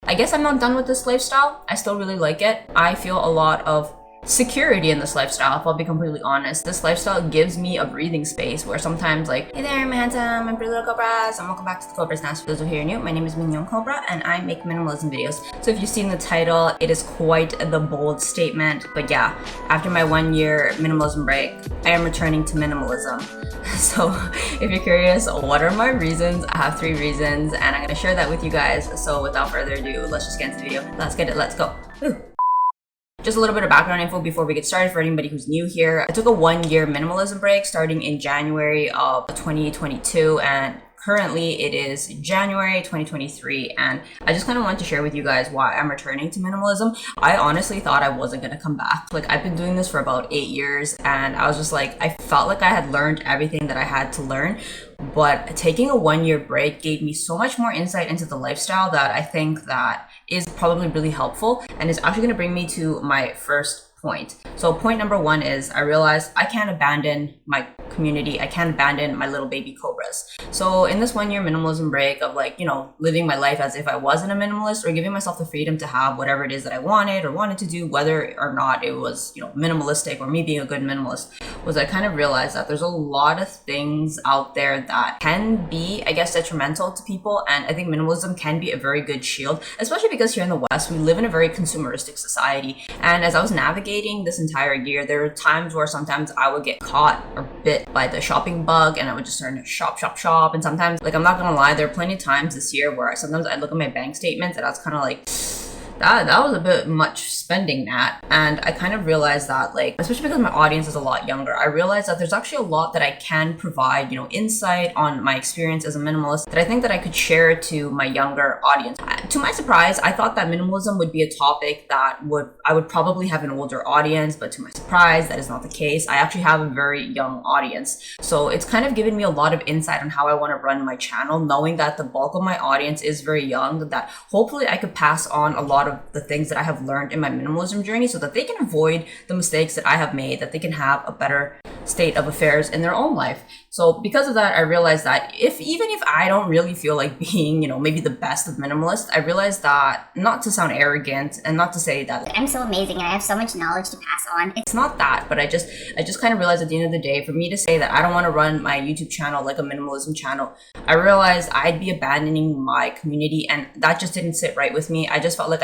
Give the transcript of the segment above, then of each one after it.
I guess I'm not done with this lifestyle. I still really like it. I feel a lot of security in this lifestyle, if I'll be completely honest. This lifestyle gives me a breathing space where sometimes like, hey there, my handsome and pretty little Cobras, and welcome back to the Cobras. Now, for those who are here new, my name is Mignon Cobra and I make minimalism videos. So if you've seen the title, it is quite the bold statement. But yeah, after my 1 year minimalism break, I am returning to minimalism. So if you're curious, what are my reasons? I have 3 reasons and I'm gonna share that with you guys. So without further ado, let's just get into the video. Let's get it, let's go. Woo. Just a little bit of background info before we get started for anybody who's new here. I took a 1 year minimalism break starting in January of 2022 and currently it is January 2023 and I just kind of wanted to share with you guys why I'm returning to minimalism. I honestly thought I wasn't going to come back. Like I've been doing this for about 8 years and I was just like, I felt like I had learned everything that I had to learn. But taking a 1 year break gave me so much more insight into the lifestyle that I think that is probably really helpful and is actually going to bring me to my first point. So point number 1 is I realized I can't abandon my community. I can't abandon my little baby Cobras. So in this 1 year minimalism break of like, living my life as if I wasn't a minimalist or giving myself the freedom to have whatever it is that I wanted to do, whether or not it was, minimalistic or me being a good minimalist, was I kind of realized that there's a lot of things out there that can be, I guess, detrimental to people. And I think minimalism can be a very good shield, especially because here in the West, we live in a very consumeristic society. And as I was navigating this entire year, there were times where sometimes I would get caught or bit by the shopping bug and I would just start to shop. And sometimes, like, I'm not gonna lie, there are plenty of times this year where sometimes I look at my bank statements and I was kind of like, that was a bit much spending that. And I kind of realized that, like, especially because my audience is a lot younger, I realized that there's actually a lot that I can provide, insight on my experience as a minimalist that I think that I could share to my younger audience. To my surprise, I thought that minimalism would be a topic that I would probably have an older audience, but to my surprise, that is not the case. I actually have a very young audience. So it's kind of given me a lot of insight on how I want to run my channel, knowing that the bulk of my audience is very young, that hopefully I could pass on a lot of the things that I have learned in my minimalism journey so that they can avoid the mistakes that I have made, that they can have a better state of affairs in their own life. So because of that, I realized that even if I don't really feel like being, maybe the best of minimalist, I realized that, not to sound arrogant and not to say that I'm so amazing and I have so much knowledge to pass on. It's not that, but I just kind of realized at the end of the day, for me to say that I don't want to run my YouTube channel like a minimalism channel, I realized I'd be abandoning my community and that just didn't sit right with me. I just felt like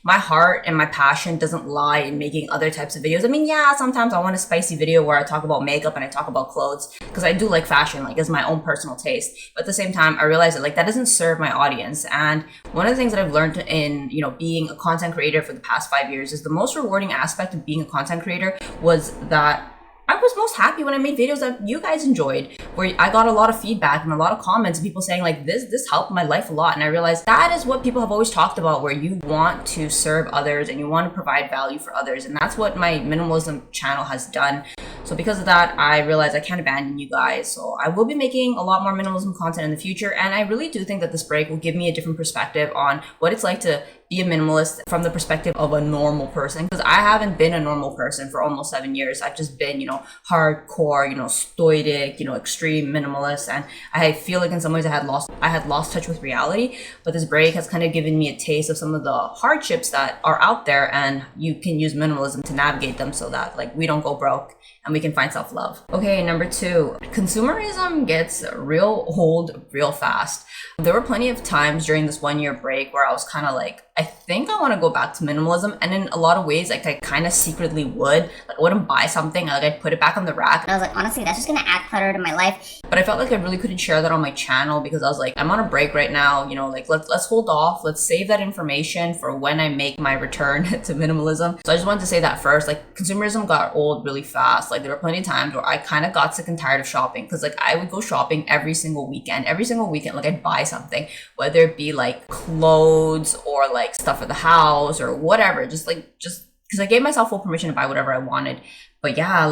my heart and my passion doesn't lie in making other types of videos. I mean, yeah, sometimes I want a spicy video where I talk about makeup and I talk about clothes because I do like fashion, like as my own personal taste. But at the same time, I realized that that doesn't serve my audience. And one of the things that I've learned in, being a content creator for the past 5 years is the most rewarding aspect of being a content creator was that I was most happy when I made videos that you guys enjoyed, where I got a lot of feedback and a lot of comments and people saying like, this helped my life a lot. And I realized that is what people have always talked about, where you want to serve others and you want to provide value for others. And that's what my minimalism channel has done. So because of that, I realized I can't abandon you guys. So I will be making a lot more minimalism content in the future. And I really do think that this break will give me a different perspective on what it's like to be a minimalist from the perspective of a normal person. Because I haven't been a normal person for almost 7 years. I've just been, hardcore, stoic, extreme minimalist. And I feel like in some ways I had lost touch with reality. But this break has kind of given me a taste of some of the hardships that are out there, and you can use minimalism to navigate them so that we don't go broke and we can find self-love. Okay, number 2, consumerism gets real old real fast. There were plenty of times during this 1 year break where I was kind of like, I think I want to go back to minimalism. And in a lot of ways, I kind of secretly would. I wouldn't buy something, I'd put it back on the rack. And I was like, honestly, that's just going to add clutter to my life. But I felt like I really couldn't share that on my channel because I was like, I'm on a break right now, let's hold off. Let's save that information for when I make my return to minimalism. So I just wanted to say that first, consumerism got old really fast. There were plenty of times where I kind of got sick and tired of shopping because I would go shopping every single weekend. I'd buy something, whether it be clothes or stuff for the house or whatever, just because I gave myself full permission to buy whatever I wanted. But yeah,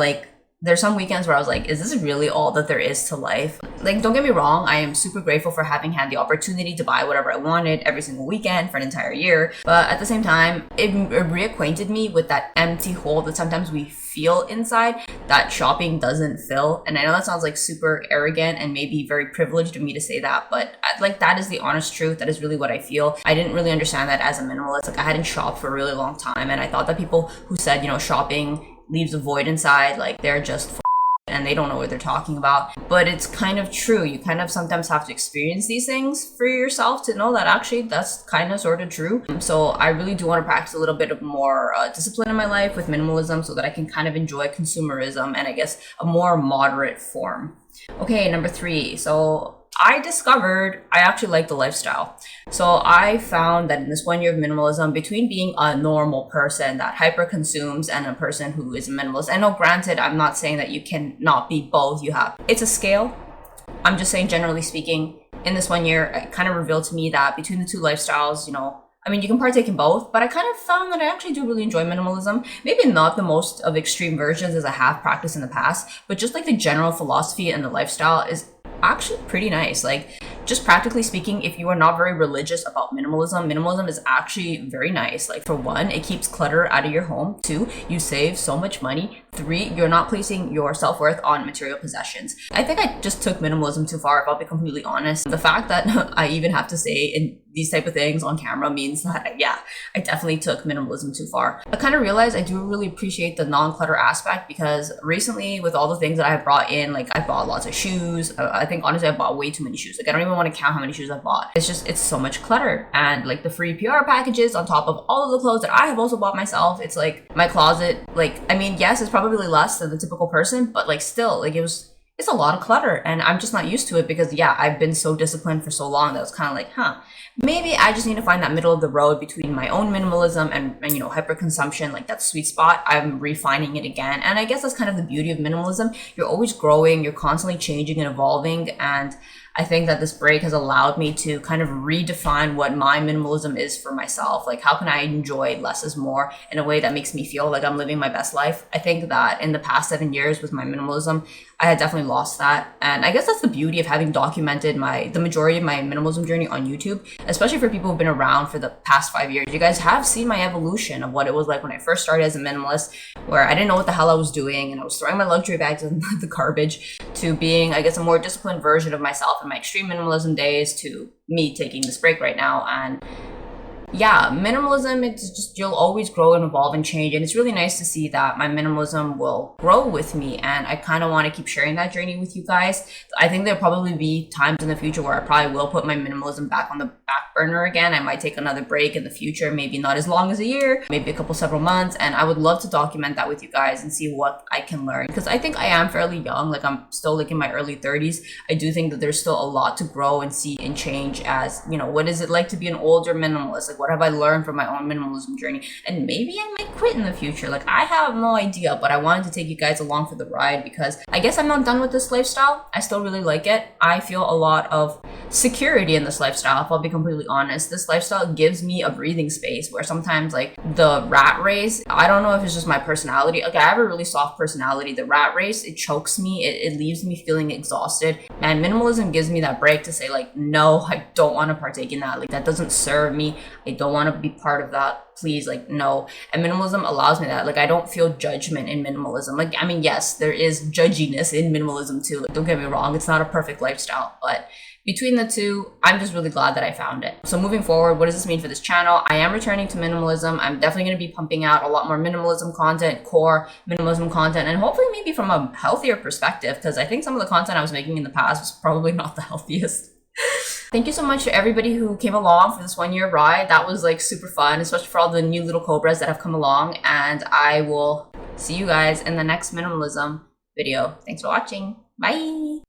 there's some weekends where I was like, is this really all that there is to life? Like, don't get me wrong, I am super grateful for having had the opportunity to buy whatever I wanted every single weekend for an entire year. But at the same time, it reacquainted me with that empty hole that sometimes we feel inside that shopping doesn't fill. And I know that sounds like super arrogant and maybe very privileged of me to say that, but like that is the honest truth. That is really what I feel. I didn't really understand that as a minimalist. Like I hadn't shopped for a really long time, and I thought that people who said, you know, shopping leaves a void inside, like they're just and they don't know what they're talking about. But it's kind of true. You kind of sometimes have to experience these things for yourself to know that actually that's kind of sort of true. So I really do want to practice a little bit of more discipline in my life with minimalism so that I can kind of enjoy consumerism and I guess a more moderate form. Okay, number 3. So I discovered I actually like the lifestyle. So I found that in this 1 year of minimalism, between being a normal person that hyper consumes and a person who is a minimalist, I know granted, I'm not saying that you can not be both. It's a scale. I'm just saying, generally speaking, in this 1 year, it kind of revealed to me that between the two lifestyles, you know, I mean, you can partake in both, but I kind of found that I actually do really enjoy minimalism. Maybe not the most of extreme versions as I have practiced in the past, but just like the general philosophy and the lifestyle is actually pretty nice. Like, just practically speaking, if you are not very religious about minimalism is actually very nice. Like, for 1, it keeps clutter out of your home. 2, you save so much money. 3, you're not placing your self-worth on material possessions. I think I just took minimalism too far, if I'll be completely honest. The fact that I even have to say in these type of things on camera means that, yeah, I definitely took minimalism too far. I kind of realized I do really appreciate the non-clutter aspect, because recently with all the things that I have brought in, like I bought lots of shoes. I think honestly I bought way too many shoes. Like I don't even want to count how many shoes I bought. It's so much clutter. And like the free PR packages on top of all of the clothes that I have also bought myself, it's like my closet, like, I mean, yes, it's probably less than the typical person, but like still, like it's a lot of clutter, and I'm just not used to it because, yeah, I've been so disciplined for so long that it's kind of like, maybe I just need to find that middle of the road between my own minimalism and you know, hyper consumption, like that sweet spot. I'm refining it again. And I guess that's kind of the beauty of minimalism. You're always growing, you're constantly changing and evolving. And I think that this break has allowed me to kind of redefine what my minimalism is for myself. Like, how can I enjoy less is more in a way that makes me feel like I'm living my best life? I think that in the past 7 years with my minimalism, I had definitely lost that. And I guess that's the beauty of having documented the majority of my minimalism journey on YouTube, especially for people who've been around for the past 5 years. You guys have seen my evolution of what it was like when I first started as a minimalist, where I didn't know what the hell I was doing and I was throwing my luxury bags in the garbage, to being, I guess, a more disciplined version of myself in my extreme minimalism days, to me taking this break right now. And yeah, minimalism, it's just, you'll always grow and evolve and change. And it's really nice to see that my minimalism will grow with me. And I kind of want to keep sharing that journey with you guys. I think there'll probably be times in the future where I probably will put my minimalism back on the back burner again. I might take another break in the future, maybe not as long as a year, maybe several months. And I would love to document that with you guys and see what I can learn. Because I think I am fairly young. Like, I'm still like in my early 30s. I do think that there's still a lot to grow and see and change as, you know, what is it like to be an older minimalist? Like, what have I learned from my own minimalism journey? And maybe I might quit in the future. Like, I have no idea, but I wanted to take you guys along for the ride because I guess I'm not done with this lifestyle. I still really like it. I feel a lot of security in this lifestyle, if I'll be completely honest. This lifestyle gives me a breathing space where sometimes, like, the rat race, I don't know if it's just my personality. Like, I have a really soft personality. The rat race, it chokes me. It leaves me feeling exhausted. And minimalism gives me that break to say, like, no, I don't want to partake in that. Like, that doesn't serve me. I don't want to be part of that. Please, like, no. And minimalism allows me that. Like, I don't feel judgment in minimalism. Like, I mean, yes, there is judginess in minimalism too. Like, don't get me wrong, it's not a perfect lifestyle, but between the two, I'm just really glad that I found it. So moving forward, what does this mean for this channel? I am returning to minimalism. I'm definitely going to be pumping out a lot more minimalism content, core minimalism content, and hopefully maybe from a healthier perspective, because I think some of the content I was making in the past was probably not the healthiest. Thank you so much to everybody who came along for this 1 year ride. That was like super fun, especially for all the new little Cobras that have come along. And I will see you guys in the next minimalism video. Thanks for watching. Bye.